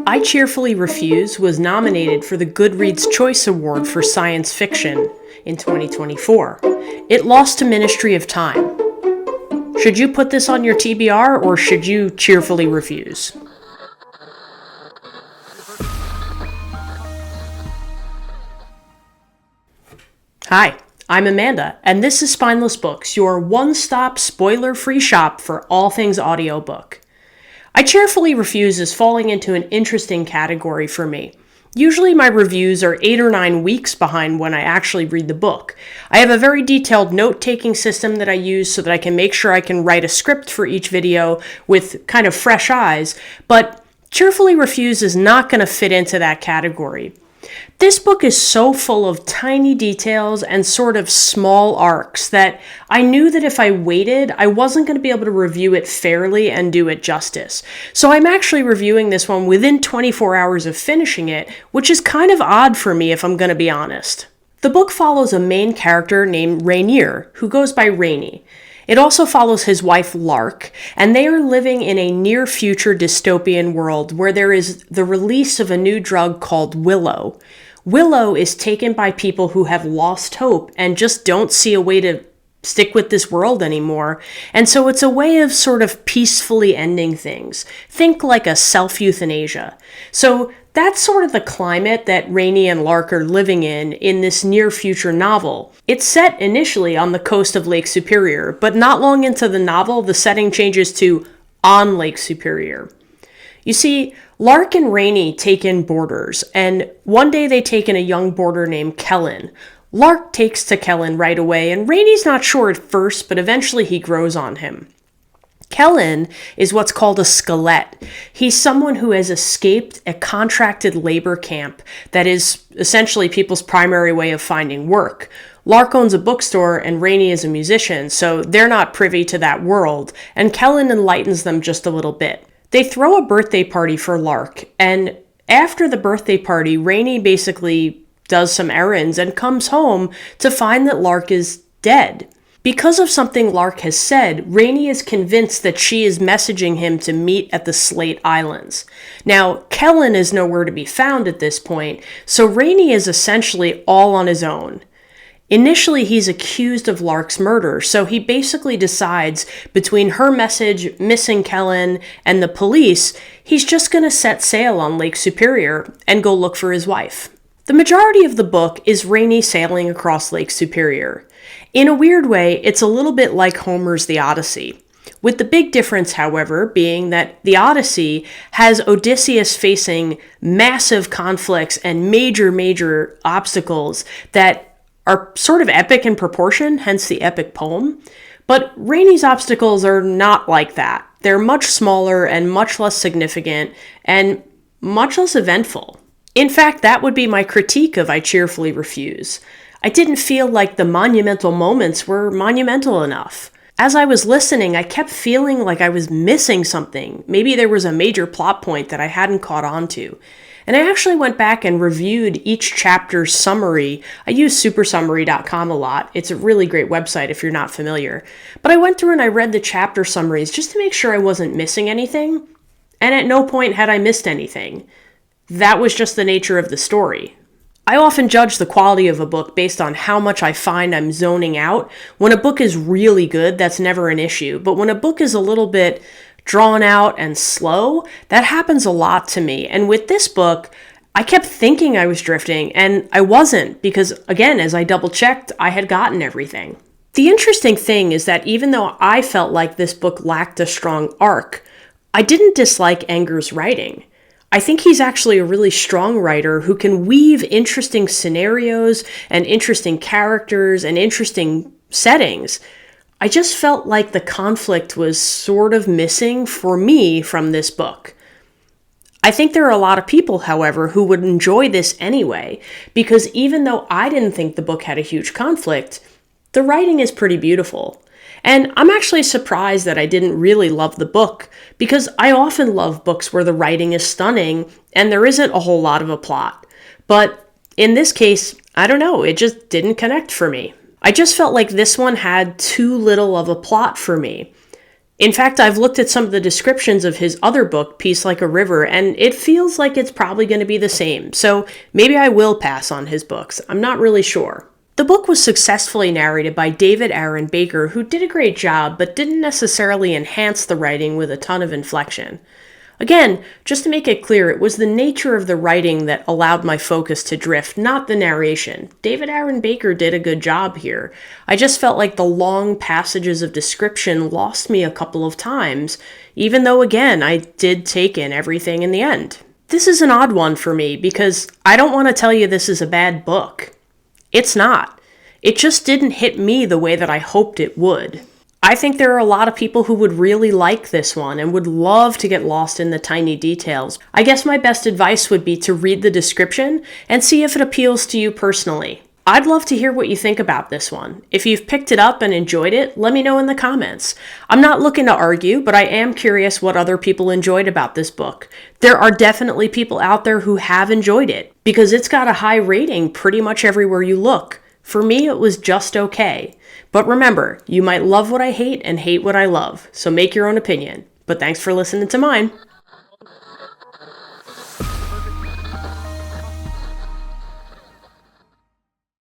I Cheerfully Refuse was nominated for the Goodreads Choice Award for Science Fiction in 2024. It lost to Ministry of Time. Should you put this on your TBR or should you cheerfully refuse? Hi, I'm Amanda, and this is Spineless Books, your one-stop spoiler-free shop for all things audiobook. I Cheerfully Refuse is falling into an interesting category for me. Usually my reviews are 8 or 9 weeks behind when I actually read the book. I have a very detailed note-taking system that I use so that I can make sure I can write a script for each video with kind of fresh eyes, but Cheerfully Refuse is not going to fit into that category. This book is so full of tiny details and sort of small arcs that I knew that if I waited, I wasn't going to be able to review it fairly and do it justice. So I'm actually reviewing this one within 24 hours of finishing it, which is kind of odd for me if I'm going to be honest. The book follows a main character named Rainier, who goes by Rainy. It also follows his wife, Lark, and they are living in a near-future dystopian world where there is the release of a new drug called Willow. Willow is taken by people who have lost hope and just don't see a way to stick with this world anymore, and so it's a way of sort of peacefully ending things. Think like a self-euthanasia. So that's sort of the climate that Rainy and Lark are living in this near-future novel. It's set initially on the coast of Lake Superior, but not long into the novel, the setting changes to on Lake Superior. You see, Lark and Rainy take in boarders, and one day they take in a young boarder named Kellen. Lark takes to Kellen right away, and Rainy's not sure at first, but eventually he grows on him. Kellen is what's called a skelet. He's someone who has escaped a contracted labor camp that is essentially people's primary way of finding work. Lark owns a bookstore and Rainy is a musician, so they're not privy to that world, and Kellen enlightens them just a little bit. They throw a birthday party for Lark, and after the birthday party, Rainy basically does some errands and comes home to find that Lark is dead. Because of something Lark has said, Rainy is convinced that she is messaging him to meet at the Slate Islands. Now, Kellen is nowhere to be found at this point, so Rainy is essentially all on his own. Initially, he's accused of Lark's murder, so he basically decides between her message, missing Kellen, and the police, he's just going to set sail on Lake Superior and go look for his wife. The majority of the book is Rainy sailing across Lake Superior. In a weird way, it's a little bit like Homer's The Odyssey, with the big difference, however, being that The Odyssey has Odysseus facing massive conflicts and major obstacles that are sort of epic in proportion, hence the epic poem. But Rainy's obstacles are not like that. They're much smaller and much less significant and much less eventful. In fact, that would be my critique of I Cheerfully Refuse. I didn't feel like the monumental moments were monumental enough. As I was listening, I kept feeling like I was missing something. Maybe there was a major plot point that I hadn't caught on to. And I actually went back and reviewed each chapter's summary. I use supersummary.com a lot. It's a really great website if you're not familiar. But I went through and I read the chapter summaries just to make sure I wasn't missing anything. And at no point had I missed anything. That was just the nature of the story. I often judge the quality of a book based on how much I find I'm zoning out. When a book is really good, that's never an issue. But when a book is a little bit drawn out and slow, that happens a lot to me. And with this book, I kept thinking I was drifting, and I wasn't, because again, as I double-checked, I had gotten everything. The interesting thing is that even though I felt like this book lacked a strong arc, I didn't dislike Enger's writing. I think he's actually a really strong writer who can weave interesting scenarios and interesting characters and interesting settings. I just felt like the conflict was sort of missing for me from this book. I think there are a lot of people, however, who would enjoy this anyway, because even though I didn't think the book had a huge conflict, the writing is pretty beautiful. And I'm actually surprised that I didn't really love the book, because I often love books where the writing is stunning and there isn't a whole lot of a plot. But in this case, I don't know, it just didn't connect for me. I just felt like this one had too little of a plot for me. In fact, I've looked at some of the descriptions of his other book, Peace Like a River, and it feels like it's probably going to be the same, so maybe I will pass on his books. I'm not really sure. The book was successfully narrated by David Aaron Baker, who did a great job, but didn't necessarily enhance the writing with a ton of inflection. Again, just to make it clear, it was the nature of the writing that allowed my focus to drift, not the narration. David Aaron Baker did a good job here. I just felt like the long passages of description lost me a couple of times, even though, again, I did take in everything in the end. This is an odd one for me because I don't want to tell you this is a bad book. It's not. It just didn't hit me the way that I hoped it would. I think there are a lot of people who would really like this one and would love to get lost in the tiny details. I guess my best advice would be to read the description and see if it appeals to you personally. I'd love to hear what you think about this one. If you've picked it up and enjoyed it, let me know in the comments. I'm not looking to argue, but I am curious what other people enjoyed about this book. There are definitely people out there who have enjoyed it because it's got a high rating pretty much everywhere you look. For me, it was just okay. But remember, you might love what I hate and hate what I love, so make your own opinion. But thanks for listening to mine.